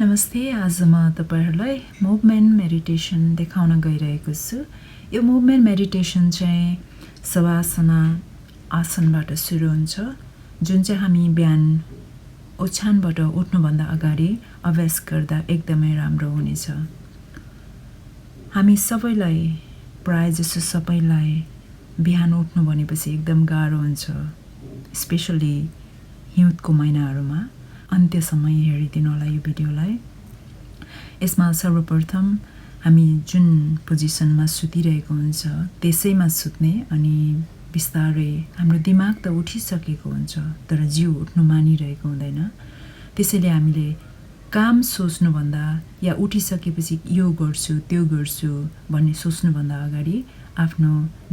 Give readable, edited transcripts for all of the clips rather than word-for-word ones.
नमस्ते। आज म तपाईहरुलाई मुभमेन्ट मेडिटेसन देखाउन गइरहेको छु। यो मुभमेन्ट मेडिटेसन चाहिँ शवासना आसनबाट सुरु हुन्छ, जुन चाहिँ हामी बिहान ओछ्यानबाट उठ्नुभन्दा अगाडि अभ्यास गर्दा एकदमै राम्रो हुनेछ। हामी सबैलाई प्रायजसो सबैलाई बिहान उठ्नु भनेपछि एकदम गाह्रो हुन्छ, स्पेशली हिउँदको महिनाहरूमा। अन्त्यसम्म हेरिदिनु होला यो भिडियोलाई। यसमा सर्वप्रथम हामी जुन पोजिसनमा सुतिरहेको हुन्छ त्यसैमा सुत्ने अनि बिस्तारै हाम्रो दिमाग त उठिसकेको हुन्छ तर जिउ उठ्नु मानिरहेको हुँदैन। त्यसैले हामीले काम सोच्नुभन्दा या उठिसकेपछि यो गर्छु त्यो गर्छु भन्ने सोच्नुभन्दा अगाडि आफ्नो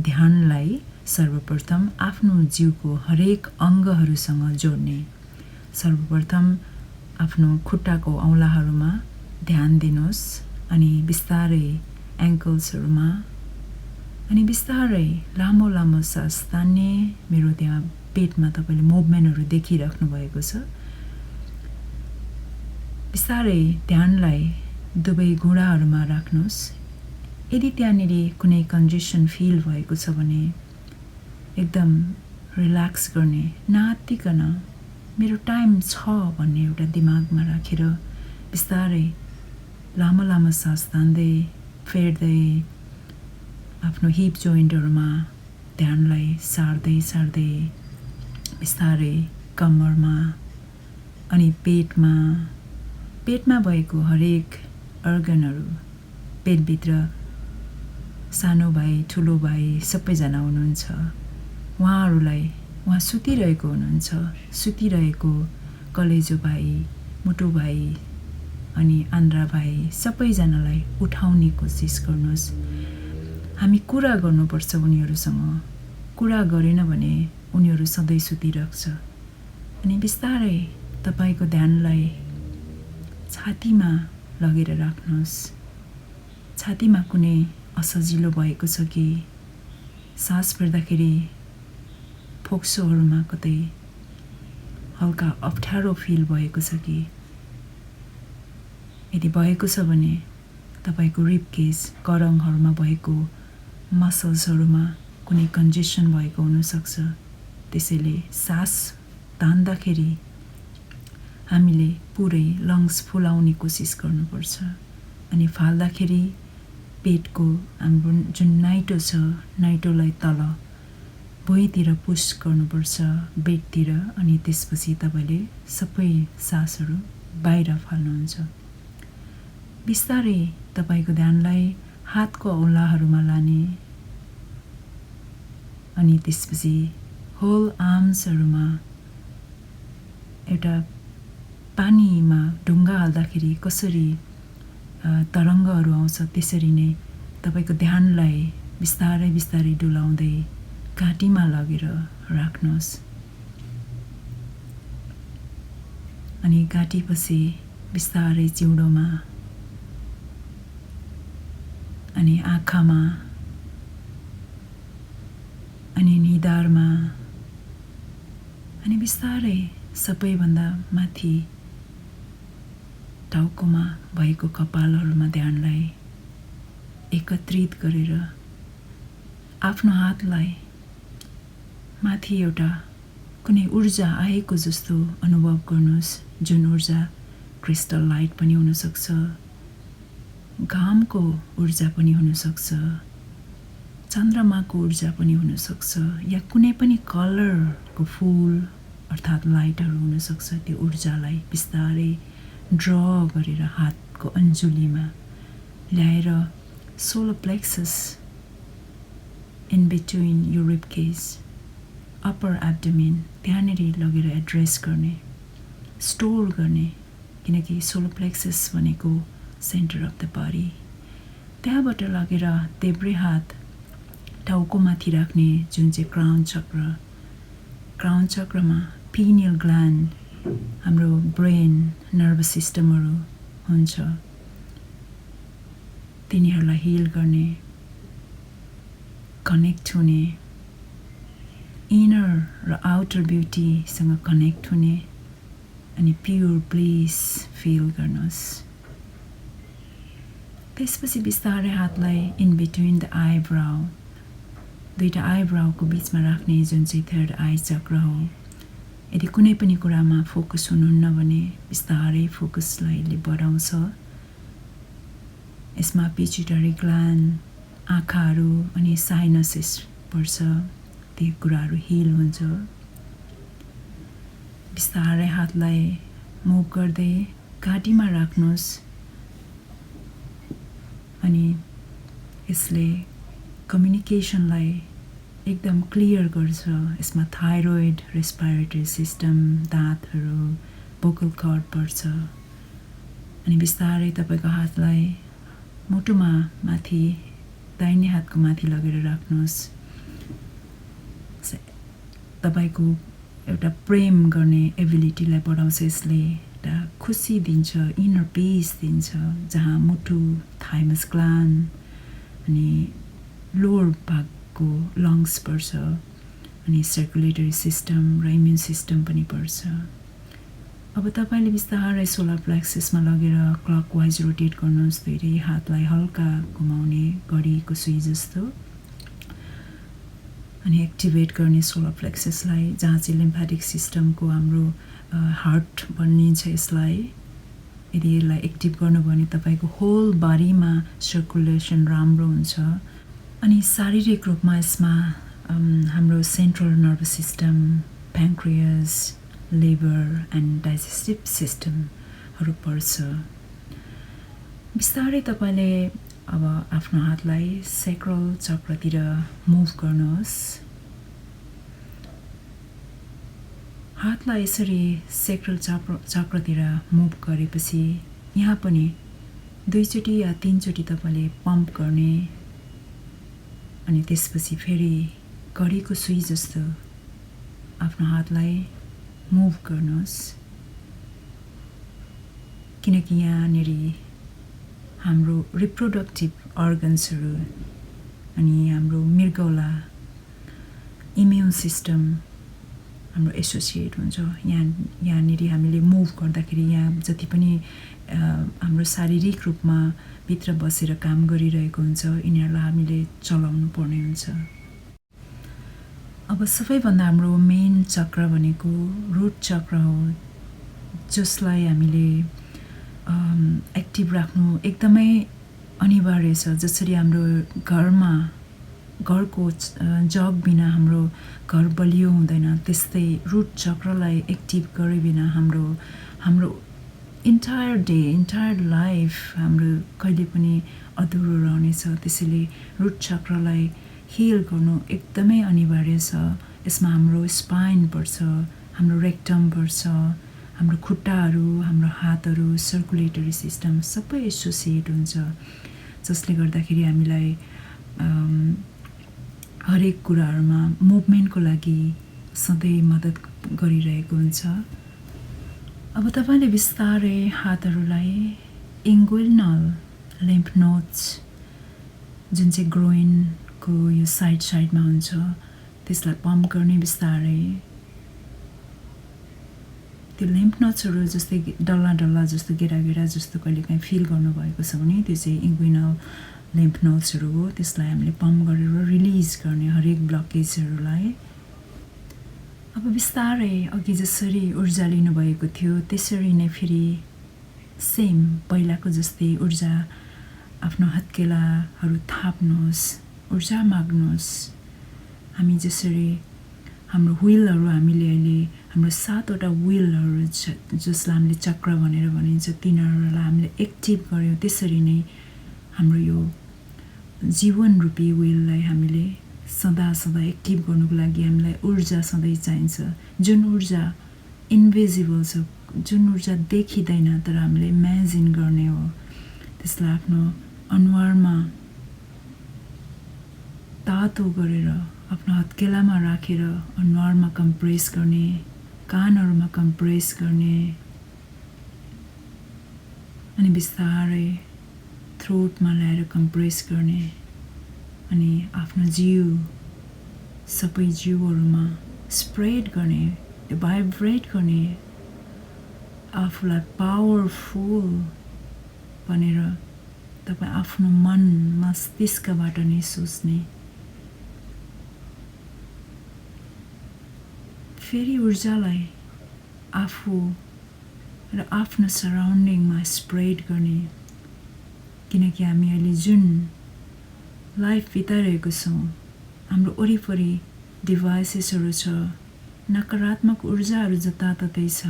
ध्यानलाई सर्वप्रथम आफ्नो जिउको हरेक अङ्गहरूसँग जोड्ने। सर्वप्रथम आफ्नो खुट्टाको औँलाहरूमा ध्यान दिनुहोस् अनि बिस्तारै एङ्कल्सहरूमा अनि बिस्तारै लामो लामो सास तान्ने। मेरो त्यहाँ पेटमा तपाईले मुभमेन्टहरू देखिराख्नु भएको छ। बिस्तारै ध्यानलाई दुवै घुँडाहरूमा राख्नुहोस्। यदि त्यहाँनिर कुनै कन्जेसन फिल भएको छ भने एकदम रिल्याक्स गर्ने, नआत्तिकन मेरो टाइम छ भन्ने एउटा दिमागमा राखेर बिस्तारै लामो लामो सास तान्दै फेर्दै आफ्नो हिप जोइन्टहरूमा ध्यानलाई सार्दै सार्दै बिस्तारै कम्मरमा अनि पेटमा भएको हरेक अर्गनहरू, पेटभित्र सानो भाइ ठुलो भाइ सबैजना हुनुहुन्छ। उहाँ सुतिरहेको हुनुहुन्छ। सुतिरहेको कलेजो भाइ, मुटु भाइ अनि आन्द्रा भाइ सबैजनालाई उठाउने कोसिस गर्नुहोस्। हामी कुरा गर्नुपर्छ उनीहरूसँग। कुरा गरेन भने उनीहरू सधैँ सुतिराख्छ। अनि बिस्तारै तपाईको ध्यानलाई छातीमा लगेर राख्नुहोस्। छातीमा कुनै असजिलो भएको छ कि, सास फेर्दाखेरि फोक्सोहरूमा कतै हल्का अप्ठ्यारो फिल भएको छ कि, यदि भएको छ भने तपाईको रिब केस करङहरूमा भएको मसल्सहरूमा कुनै कन्जेसन भएको हुनसक्छ। त्यसैले सास तान्दाखेरि हामीले पुरै लङ्स फुलाउने कोसिस गर्नुपर्छ अनि फाल्दाखेरि पेटको हाम्रो जुन नाइटो छ, नाइटोलाई तल भुइँतिर पुस गर्नुपर्छ, बेडतिर। अनि त्यसपछि तपाईले सबै सासहरू बाहिर फाल्नुहुन्छ। बिस्तारै तपाईको ध्यानलाई हातको औँलाहरूमा लाने अनि त्यसपछि होल आर्म्सहरूमा एउटा पानीमा ढुङ्गा हाल्दाखेरि कसरी तरङ्गहरू आउँछ त्यसरी नै तपाईको ध्यानलाई बिस्तारै बिस्तारै डुलाउँदै घाँटीमा लगेर राख्नुहोस्। अनि घाँटीपछि बिस्तारै चिउँडोमा अनि आँखामा अनि निधारमा अनि बिस्तारै सबैभन्दा माथि टाउकोमा भएको कपालहरूमा ध्यानलाई एकत्रित गरेर आफ्नो हातलाई माथि एउटा कुनै ऊर्जा आएको जस्तो अनुभव गर्नुहोस्। जुन ऊर्जा क्रिस्टल लाइट पनि हुनसक्छ, घामको ऊर्जा पनि हुनसक्छ, चन्द्रमाको ऊर्जा पनि हुनसक्छ, या कुनै पनि कलरको फुल अर्थात् लाइटहरू हुनसक्छ। त्यो ऊर्जालाई बिस्तारै ड्र गरेर हातको अन्जुलीमा ल्याएर सोलर प्लेक्सस इन बिट्विन यो रिब केस, अप्पर एब्डोमेन त्यहाँनिर लगेर एड्रेस गर्ने, स्टोर गर्ने। किनकि सोलर प्लेक्सस भनेको सेन्टर अफ द बडी। त्यहाँबाट लगेर देब्रे हात टाउको माथि राख्ने, जुन चाहिँ क्राउन चक्र। क्राउन चक्रमा पिनियल ग्ल्यान्ड, हाम्रो ब्रेन, नर्भस सिस्टमहरू हुन्छ। तिनीहरूलाई हिल गर्ने, कनेक्ट हुने, इनर र आउटर ब्युटीसँग कनेक्ट हुने अनि प्योर ब्लिस फिल गर्नुहोस्। त्यसपछि बिस्तारै हातलाई इन बिट्विन द आइब्राउ, दुईटा आइब्राउको बिचमा राख्ने जुन चाहिँ थर्ड आई चक्र हो। यदि कुनै पनि कुरामा फोकस हुनुहुन्न भने बिस्तारै फोकसलाई यसले बढाउँछ। यसमा पिट्युटरी ग्ल्यान्ड, आँखाहरू अनि साइनसेस पर्छ, ती कुराहरू हिल हुन्छ। बिस्तारै हातलाई मुभ गर्दै घाँटीमा राख्नुहोस् अनि यसले कम्युनिकेसनलाई एकदम क्लियर गर्छ। यसमा थाइरोइड, रेस्पिरेटरी सिस्टम, दाँतहरू, भोकल कर्ड पर्छ। अनि बिस्तारै तपाईँको हातलाई मुटुमा माथि, दाहिने हातको माथि लगेर राख्नुहोस्। तपाईँको एउटा प्रेम गर्ने एबिलिटीलाई बढाउँछ यसले, एउटा खुसी दिन्छ, इनर पिस दिन्छ, जहाँ मुटु, थाइमस ग्ल्यान्ड अनि लोवर भागको लङ्स पर्छ अनि सर्कुलेटरी सिस्टम र इम्युन सिस्टम पनि पर्छ। अब तपाईँले बिस्तारै सोलर प्लेक्ससमा लगेर क्लकवाइज रोटेट गर्नुहोस्। दुईटै हातलाई हल्का घुमाउने घडीको सुई जस्तो अनि एक्टिभेट गर्ने सोलर प्लेक्ससलाई, जहाँ चाहिँ लिम्फेटिक सिस्टमको हाम्रो हार्ट भनिन्छ यसलाई। यदि यसलाई एक्टिभ गर्नुभयो भने तपाईँको होल बडीमा सर्कुलेसन राम्रो हुन्छ। अनि शारीरिक रूपमा यसमा हाम्रो central nervous system, pancreas, liver and digestive सिस्टमहरू पर्छ। बिस्तारै तपाईँले अब आफ्नो हातलाई सेक्रल चक्रतिर मुभ गर्नुहोस्। हातलाई यसरी सेक्रल चक्रतिर मुभ गरेपछि यहाँ पनि 2 चोटि या 3 चोटि तपाईँले पम्प गर्ने अनि त्यसपछि फेरि घडीको सुई जस्तो आफ्नो हातलाई मुभ गर्नुहोस्। किनकि यहाँनिर हाम्रो रिप्रोडक्टिभ अर्गन्सहरू अनि हाम्रो मृगौला, इम्युन सिस्टम हाम्रो एसोसिएट हुन्छ। यहाँनिर हामीले मुभ गर्दाखेरि यहाँ जति पनि हाम्रो शारीरिक रूपमा भित्र बसेर काम गरिरहेको हुन्छ, यिनीहरूलाई हामीले चलाउनु पर्ने हुन्छ। अब सबैभन्दा हाम्रो मेन चक्र भनेको रुट चक्र हो, जसलाई हामीले एक्टिभ राख्नु एकदमै अनिवार्य छ। जसरी हाम्रो घरमा घरको जग बिना हाम्रो घर बलियो हुँदैन, त्यस्तै रुट चक्रलाई एक्टिभ गरे बिना हाम्रो इन्टायर डे, इन्टायर लाइफ हाम्रो कहिले पनि अधुरो रहनेछ। त्यसैले रुट चक्रलाई हिल गर्नु एकदमै अनिवार्य छ। यसमा हाम्रो स्पाइन पर्छ, हाम्रो रेक्टम पर्छ, हाम्रो खुट्टाहरू, हाम्रो हातहरू, सर्कुलेटरी सिस्टम सबै एसोसिएट हुन्छ, जसले गर्दाखेरि हामीलाई हरेक कुराहरूमा मुभमेन्टको लागि सधैँ मद्दत गरिरहेको हुन्छ। अब तपाईँले बिस्तारै हातहरूलाई इन्गुइनल लिम्फ नोड्स, जुन चाहिँ ग्रोइनको यो साइडमा हुन्छ, त्यसलाई पम्प गर्ने बिस्तारै। त्यो लिम्फ नोड्सहरू जस्तै डल्ला जस्तो, गेडा जस्तो कहिलेकाहीँ फिल गर्नुभएको छ भने त्यो चाहिँ इन्गुइनल लिम्फ नोड्सहरू हो। त्यसलाई हामीले पम्प गरेर रिलिज गर्ने हरेक ब्लकेजहरूलाई। अब बिस्तारै अघि जसरी ऊर्जा लिनुभएको थियो त्यसरी नै फेरि सेम पहिलाको जस्तै ऊर्जा आफ्नो हत्केलाहरू थाप्नुहोस्, ऊर्जा माग्नुहोस्। हामी जसरी हाम्रो व्हीलहरू, हामीले अहिले हाम्रो 7वटा व्हीलहरू जसलाई हामीले चक्र भनेर भनिन्छ, तिनीहरूलाई हामीले एक्टिभ गऱ्यौँ। त्यसरी नै हाम्रो यो जीवन रूपी व्हीललाई हामीले सदा एक्टिभ गर्नुको लागि हामीलाई ऊर्जा सधैँ चाहिन्छ। जुन ऊर्जा इन्भिजिबल छ, जुन ऊर्जा देखिँदैन तर हामीले इमेजिन गर्ने हो, त्यसलाई आफ्नो अनुहारमा तातो गरेर आफ्नो हत्केलामा राखेर अनुहारमा कम्प्रेस गर्ने, कानहरूमा कम्प्रेस गर्ने अनि बिस्तारै थ्रोटमा ल्याएर कम्प्रेस गर्ने अनि आफ्नो जिउ, सबै जिउहरूमा स्प्रेड गर्ने, भाइब्रेट गर्ने आफूलाई पावरफुल भनेर तपाईँ आफ्नो मन मस्तिष्कबाट नै सोच्ने, फेरि ऊर्जालाई आफू र आफ्नो सराउन्डिङमा स्प्रेड गर्ने। किनकि हामी अहिले जुन लाइफ बिताइरहेको छौँ, हाम्रो वरिपरि डिभाइसेसहरू छ, नकारात्मक ऊर्जाहरू जताततै छ,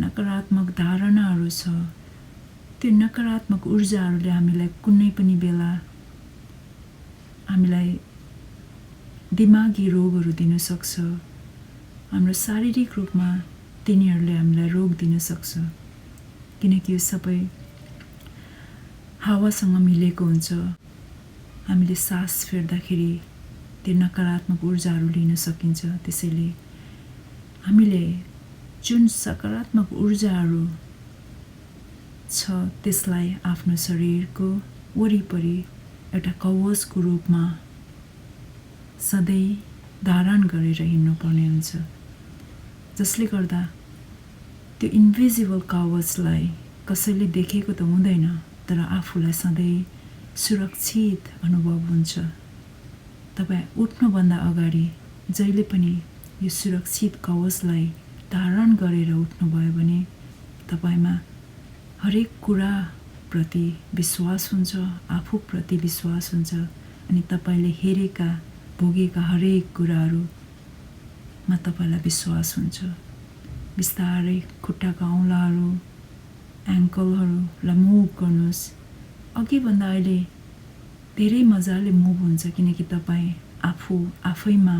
नकारात्मक धारणाहरू छ। त्यो नकारात्मक ऊर्जाहरूले हामीलाई कुनै पनि बेला हामीलाई दिमागी रोगहरू दिन सक्छ। हाम्रो शारीरिक रूपमा तिनीहरूले हामीलाई रोग दिन सक्छ, किनकि यो सबै हावासँग मिलेको हुन्छ। हामीले सास फेर्दाखेरि त्यो नकारात्मक ऊर्जाहरू लिन सकिन्छ। त्यसैले हामीले जुन सकारात्मक ऊर्जाहरू छ त्यसलाई आफ्नो शरीरको वरिपरि एउटा कवचको रूपमा सधैँ धारण गरेर हिँड्नुपर्ने हुन्छ, जसले गर्दा त्यो इन्भिजिबल कवचलाई कसैले देखेको त हुँदैन, तर आफूलाई सधैँ सुरक्षित अनुभव हुन्छ। तपाईँ उठ्नुभन्दा अगाडि जहिले पनि यो सुरक्षित कवचलाई धारण गरेर उठ्नुभयो भने तपाईँमा हरेक कुराप्रति विश्वास हुन्छ, आफूप्रति विश्वास हुन्छ, अनि तपाईँले हेरेका भोगेका हरेक कुराहरूमा तपाईँलाई विश्वास हुन्छ। बिस्तारै खुट्टाका औँलाहरू, एङ्कलहरूलाई मुभ गर्नुहोस्। अघिभन्दा अहिले धेरै मजाले मुभ हुन्छ, किनकि तपाईँ आफैमा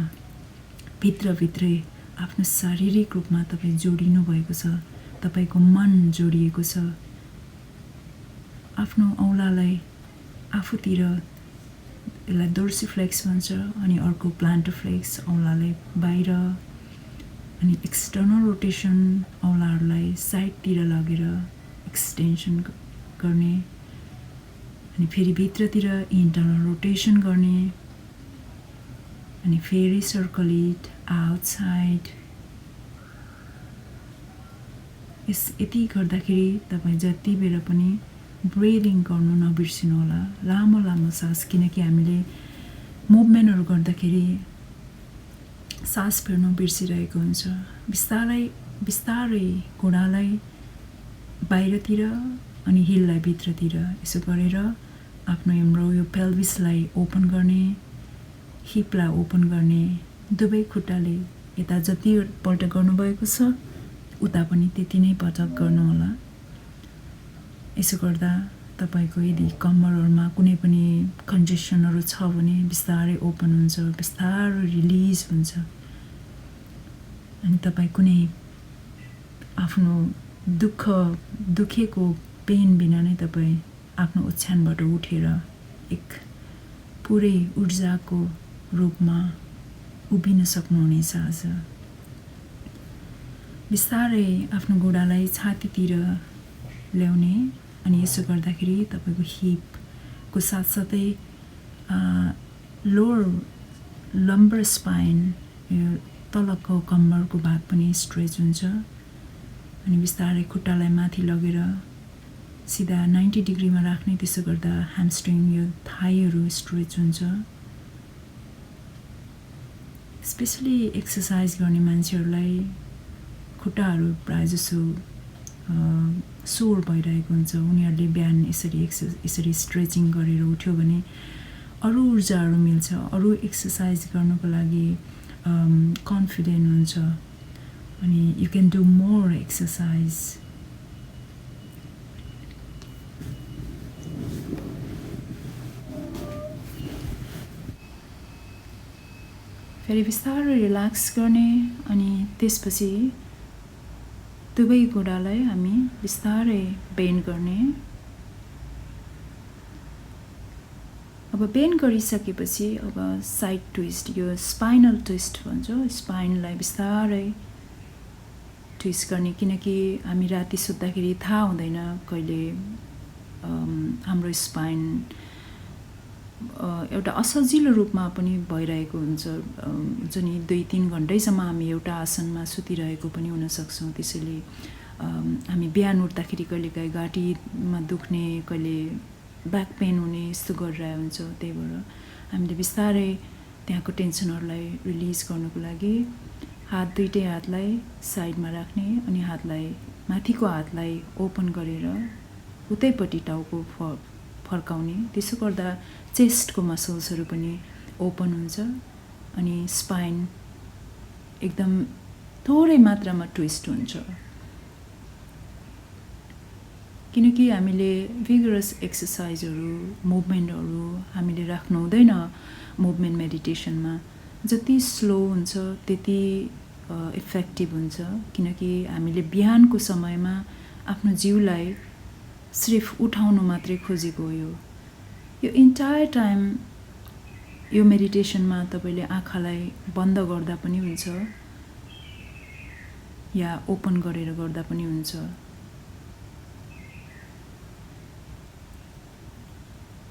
भित्रभित्रै आफ्नो शारीरिक रूपमा तपाईँ जोडिनु भएको छ, तपाईँको मन जोडिएको छ। आफ्नो औँलालाई आफूतिर, यसलाई डोर्सिफ्लेक्स भन्छ, अनि अर्को प्लान्टर फ्लेक्स औँलालाई बाहिर, अनि एक्सटर्नल रोटेसन औँलाहरूलाई साइडतिर लगेर एक्सटेन्सन गर्ने, अनि फेरि भित्रतिर इन्टर्नल रोटेसन गर्ने, अनि फेरि सर्कल इट आउटसाइड। यति गर्दाखेरि तपाईँ जति बेला पनि ब्रिदिङ गर्नु नबिर्सिनु होला, लामो लामो सास। किनकि हामीले मुभमेन्टहरू गर्दाखेरि सास फेर्नु बिर्सिरहेको हुन्छ। बिस्तारै बिस्तारै घुँडालाई बाहिरतिर अनि हिललाई भित्रतिर यसो गरेर आफ्नो यो पेल्भिसलाई ओपन गर्ने, हिपलाई ओपन गर्ने। दुवै खुट्टाले यता जतिपल्ट गर्नुभएको छ उता पनि त्यति नै पटक गर्नुहोला। यसो गर्दा तपाईँको यदि कम्मरहरूमा कुनै पनि कन्जेसनहरू छ भने बिस्तारै ओपन हुन्छ, बिस्तारै रिलिज हुन्छ, अनि तपाईँ कुनै आफ्नो दुखेको पेन बिना नै तपाईँ आफ्नो ओछ्यानबाट उठेर एक पुरै ऊर्जाको रूपमा उभिन सक्नुहुनेछ आज। बिस्तारै आफ्नो घुँडालाई छातीतिर ल्याउने, अनि यसो गर्दाखेरि तपाईँको हिपको साथसाथै लोअर लम्बर स्पाइन, यो तलको कम्मरको भाग पनि स्ट्रेच हुन्छ। अनि बिस्तारै खुट्टालाई माथि लगेर सिधा 90 डिग्रीमा राख्ने। त्यसो गर्दा ह्यामस्ट्रिङ, यो थाईहरू स्ट्रेच हुन्छ। स्पेसली एक्सर्साइज गर्ने मान्छेहरूलाई खुट्टाहरू प्रायःजसो सोर भइरहेको हुन्छ। उनीहरूले बिहान यसरी स्ट्रेचिङ गरेर उठ्यो भने अरू ऊर्जाहरू मिल्छ, अरू एक्सर्साइज गर्नुको लागि कन्फिडेन्ट हुन्छ, अनि you can do more exercise. फेरि बिस्तारै रिल्याक्स गर्ने, अनि त्यसपछि दुवै घुँडालाई हामी बिस्तारै बेन्ड गर्ने। अब बेन्ड गरिसकेपछि अब साइड ट्विस्ट, यो स्पाइनल ट्विस्ट भन्छ, स्पाइनलाई बिस्तारै ट्विस्ट गर्ने। किनकि हामी राति सुत्दाखेरि थाहा हुँदैन कहिले हाम्रो स्पाइन एउटा असजिलो रूपमा पनि भइरहेको हुन्छ नि। 2-3 घन्टैसम्म हामी एउटा आसनमा सुतिरहेको पनि हुन सक्छौँ। त्यसैले हामी बिहान उठ्दाखेरि कहिलेकाहीँ घाँटीमा दुख्ने, कहिले ब्याक पेन हुने यस्तो गरिरहेको हुन्छ। त्यही भएर हामीले बिस्तारै त्यहाँको टेन्सनहरूलाई रिलिज गर्नको लागि दुईटै हातलाई साइडमा राख्ने अनि माथिको हातलाई ओपन गरेर उतैपट्टि टाउको फर्काउने। त्यसो गर्दा चेस्टको मसल्सहरू पनि ओपन हुन्छ अनि स्पाइन एकदम थोरै मात्रामा ट्विस्ट हुन्छ। किनकि हामीले भिगरस एक्सर्साइजहरू, मुभमेन्टहरू हामीले राख्नु हुँदैन मुभमेन्ट मेडिटेसनमा। जति स्लो हुन्छ त्यति इफेक्टिभ हुन्छ। किनकि हामीले बिहानको समयमा आफ्नो जिउलाई सिर्फ उठाउनु मात्रै खोजेको हो। यो इन्टायर टाइम यो मेडिटेसनमा तपाईँले आँखालाई बन्द गर्दा पनि हुन्छ या ओपन गरेर गर्दा पनि हुन्छ।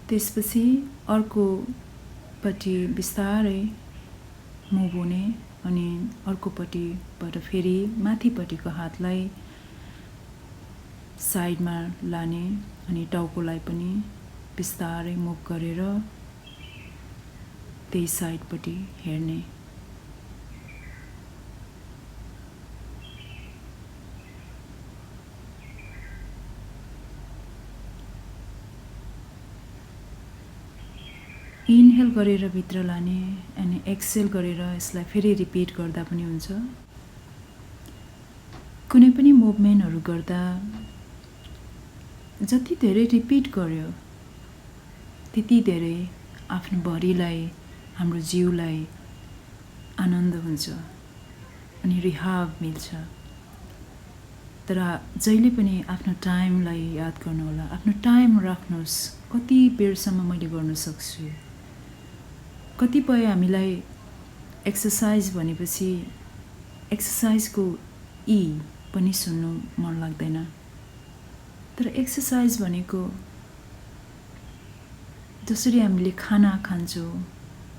त्यसपछि अर्कोपट्टि बिस्तारै मुभ हुने अनि अर्कोपट्टिबाट फेरि माथिपट्टिको हातलाई साइडमा लाने अनि टाउकोलाई पनि बिस्तारै मुभ गरेर त्यही साइडपट्टि हेर्ने। इनहेल गरेर भित्र लाने अनि एक्सेल गरेर यसलाई फेरि रिपिट गर्दा पनि हुन्छ। कुनै पनि मुभमेन्टहरू गर्दा जति धेरै रिपिट गर्यो त्यति धेरै आफ्नो बडीलाई, हाम्रो जिउलाई आनन्द हुन्छ अनि रिहाब मिल्छ। तर जहिले पनि आफ्नो टाइमलाई याद गर्नुहोला। आफ्नो टाइम राख्नुहोस्, कति बेरसम्म मैले गर्न सक्छु। कतिपय हामीलाई एक्सर्साइज भनेपछि एक्सर्साइजको ई पनि सुन्नु मन लाग्दैन। तर एक्सर्साइज भनेको जसरी हामीले खाना खान्छौँ,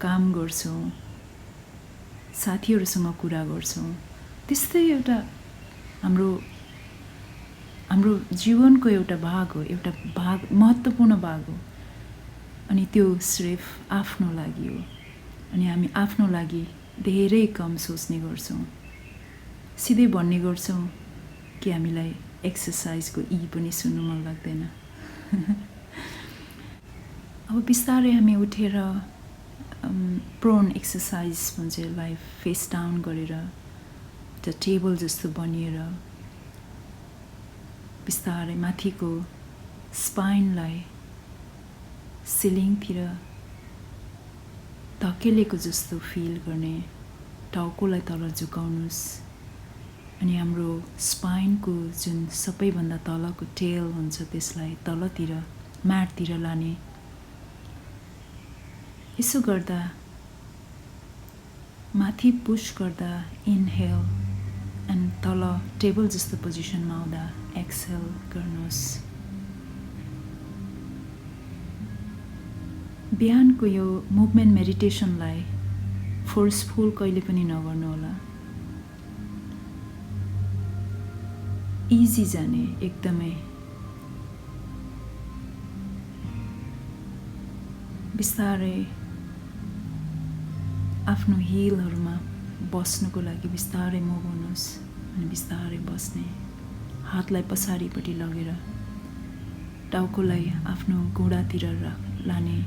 काम गर्छौँ, साथीहरूसँग कुरा गर्छौँ, त्यस्तै एउटा हाम्रो जीवनको एउटा भाग हो, महत्त्वपूर्ण भाग हो। अनि त्यो सिर्फ आफ्नो लागि हो। अनि हामी आफ्नो लागि धेरै कम सोच्ने गर्छौँ। सिधै भन्ने गर्छौँ कि हामीलाई एक्सर्साइजको ई पनि सुन्नु मन लाग्दैन। अब बिस्तारै हामी उठेर प्रोन एक्सर्साइज भन्छ यसलाई, फेस डाउन गरेर एउटा टेबल जस्तो बनिएर बिस्तारै माथिको स्पाइनलाई सिलिङतिर धकेलेको जस्तो फिल गर्ने। टाउकोलाई तल झुकाउनुहोस् अनि हाम्रो स्पाइनको जुन सबैभन्दा तलको टेल हुन्छ त्यसलाई तलतिर म्याटतिर लाने। यसो गर्दा माथि पुश गर्दा इनहेल एन्ड तल टेबल जस्तो पोजिसनमा आउँदा एक्सहेल गर्नुहोस्। बिहानको यो मुभमेन्ट मेडिटेसनलाई फोर्सफुल कहिले पनि नगर्नु होला। इजी जाने, एकदमै बिस्तारै आफ्नो हिलहरूमा बस्नुको लागि बिस्तारै मुभ हुनुहोस् अनि बिस्तारै बस्ने। हातलाई पछाडिपट्टि लगेर टाउकोलाई आफ्नो घुँडातिर लाने।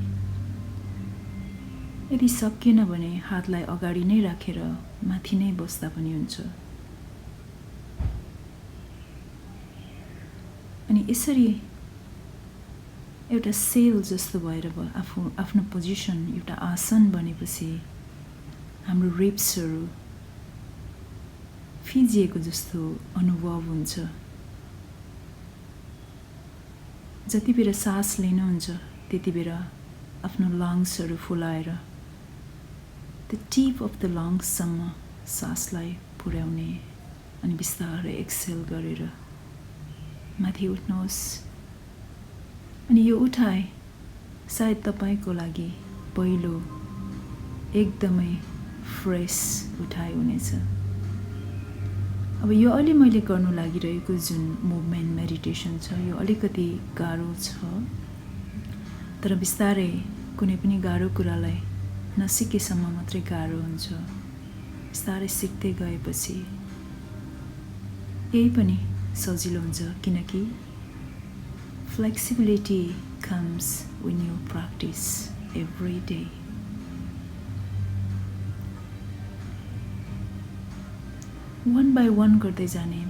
यदि सकिएन भने हातलाई अगाडि नै राखेर माथि नै बस्दा पनि हुन्छ। अनि यसरी एउटा सेल जस्तो भएर आफ्नो पोजिसन एउटा आसन बनेपछि हाम्रो रिब्सहरू फिजिएको जस्तो अनुभव हुन्छ। जति बेर सास लिनुहुन्छ त्यति बेर आफ्नो लङ्सहरू फुलाएर द टिप अफ द लङ्ससम्म सासलाई पुर्याउने अनि बिस्तारै एक्सेल गरेर माथि उठ्नुहोस्। अनि यो उठाइ सायद तपाईँको लागि पहिलो एकदमै फ्रेस उठाइ हुनेछ। अब यो अहिले मैले गर्नु लागिरहेको जुन मुभमेन्ट मेडिटेसन छ यो अलिकति गाह्रो छ, तर बिस्तारै कुनै पनि गाह्रो कुरालाई नसिकेसम्म मात्रै गाह्रो हुन्छ। बिस्तारै सिक्दै गएपछि यही पनि सजिलो हुन्छ, किनकि flexibility comes when you practice every day. One by one गर्दै जाने,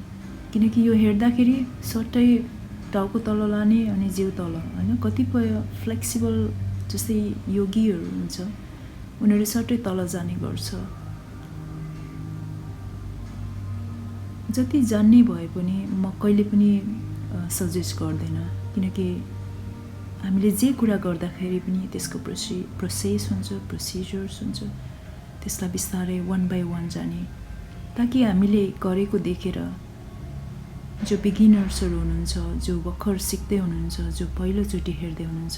किनकि यो हेर्दाखेरि सट्टै टाउको तल लाने अनि जिउ तल, होइन? कतिपय फ्लेक्सिबल जस्तै योगीहरू हुन्छ, उनीहरू सट्टै तल जाने गर्छ। जति जान्ने भए पनि म कहिले पनि सजेस्ट गर्दैन, किनकि हामीले जे कुरा गर्दाखेरि पनि त्यसको प्रोसेस हुन्छ, प्रोसिजर्स हुन्छ, त्यसलाई बिस्तारै वान बाई वान जाने, ताकि हामीले गरेको देखेर जो बिगिनर्सहरू हुनुहुन्छ, जो भर्खर सिक्दै हुनुहुन्छ, जो पहिलोचोटि हेर्दै हुनुहुन्छ,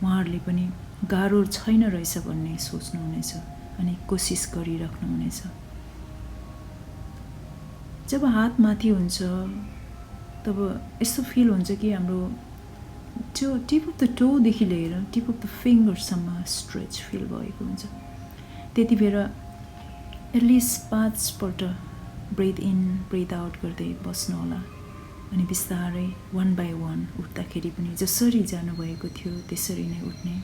उहाँहरूले पनि गाह्रो छैन रहेछ भन्ने सोच्नुहुनेछ अनि कोसिस गरिराख्नुहुनेछ। जब हात माथि हुन्छ तब यस्तो फिल हुन्छ कि हाम्रो त्यो टिप अफ द टोदेखि लिएर टिप अफ द फिङ्गरसम्म स्ट्रेच फिल भएको हुन्छ। त्यति बेर एटलिस्ट 5 पल्ट ब्रेथ इन ब्रेथ आउट गर्दै बस्नु होला, अनि बिस्तारै वान बाई वान उठ्दाखेरि पनि जसरी जानुभएको थियो त्यसरी नै उठ्ने।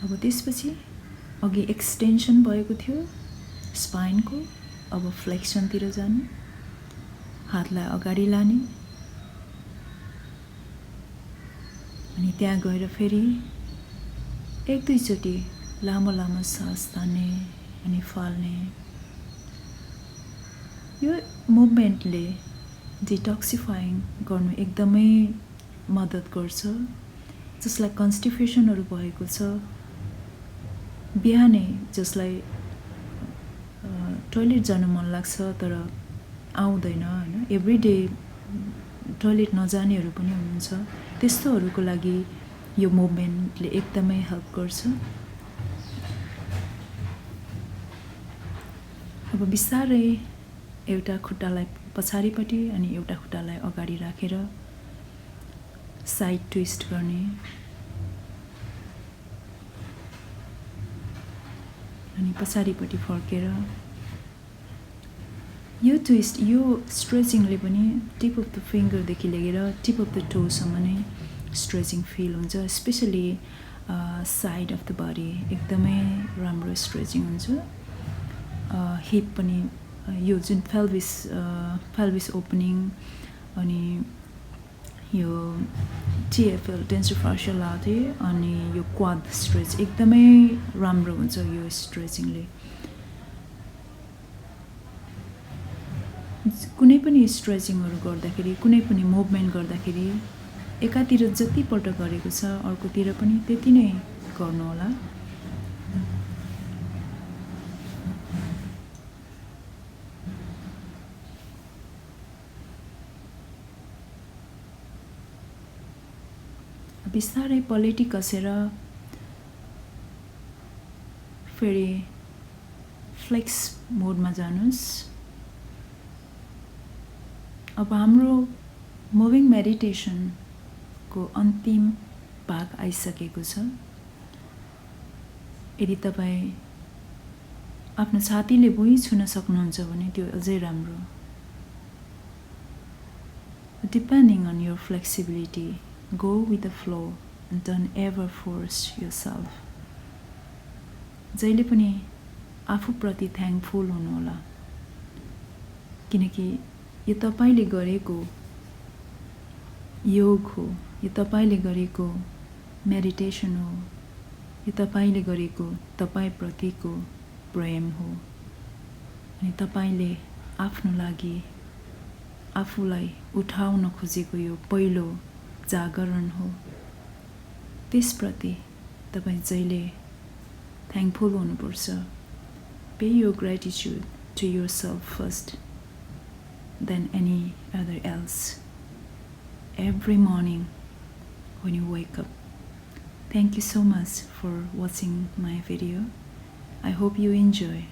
अब त्यसपछि अघि एक्सटेन्सन भएको थियो स्पाइनको, अब फ्लेक्सनतिर जानु, हातलाई अगाडि लाने, अनि त्यहाँ गएर फेरि 1-2 चोटि लामो लामो सास तान्ने अनि फाल्ने। यो मुभमेन्टले डिटक्सिफाइङ गर्नु एकदमै मद्दत गर्छ। जसलाई कन्स्टिपेसनहरू भएको छ, बिहानै जसलाई टोइलेट जानु मन लाग्छ तर आउँदैन, होइन? एभ्री डे टोइलेट नजानेहरू पनि हुनुहुन्छ, त्यस्तोहरूको लागि यो मुभमेन्टले एकदमै हेल्प गर्छ। अब बिस्तारै एउटा खुट्टालाई पछाडिपट्टि अनि एउटा खुट्टालाई अगाडि राखेर साइड ट्विस्ट गर्ने, अनि पछाडिपट्टि फर्केर यो ट्विस्ट, यो स्ट्रेचिङले पनि टिप अफ द फिङ्गरदेखि लिएर टिप अफ द टोसम्म नै स्ट्रेचिङ फिल हुन्छ। Especially side of the body एकदमै राम्रो स्ट्रेचिङ हुन्छ। हिप पनि, यो जुन पेल्भिस ओपनिङ अनि यो टिएफएल टेन्सर फासियल लाटे अनि यो क्वाड स्ट्रेच एकदमै राम्रो हुन्छ यो स्ट्रेचिङले। कुनै पनि स्ट्रेचिङहरू गर्दाखेरि, कुनै पनि मुभमेन्ट गर्दाखेरि एकातिर जतिपल्ट गरेको छ अर्कोतिर पनि त्यति नै गर्नुहोला। बिस्तारै पलेटी कसेर फेरि फ्लेक्स मोडमा जानुहोस्। अब हाम्रो मुभिङ मेडिटेसनको अन्तिम भाग आइसकेको छ। यदि तपाईँ आफ्नो छातीले भुइँ छुन सक्नुहुन्छ भने त्यो अझै राम्रो। Depending on your flexibility, go with the flow and don't ever force yourself. जहिले पनि आफूप्रति थ्याङ्कफुल हुनुहोला, किनकि यो तपाईले गरेको योग हो, यो तपाईले गरेको मेडिटेसन हो, यो तपाईले गरेको तपाईप्रतिको प्रेम हो, अनि तपाईले आफ्नो लागि आफूलाई उठाउन खोजेको यो पहिलो जागरण हो। त्यसप्रति तपाईँ जहिले थ्याङ्कफुल हुनुपर्छ। Pay your gratitude to yourself first than any other else. Every morning when you wake up, Thank you so much for watching my video. I hope you enjoy.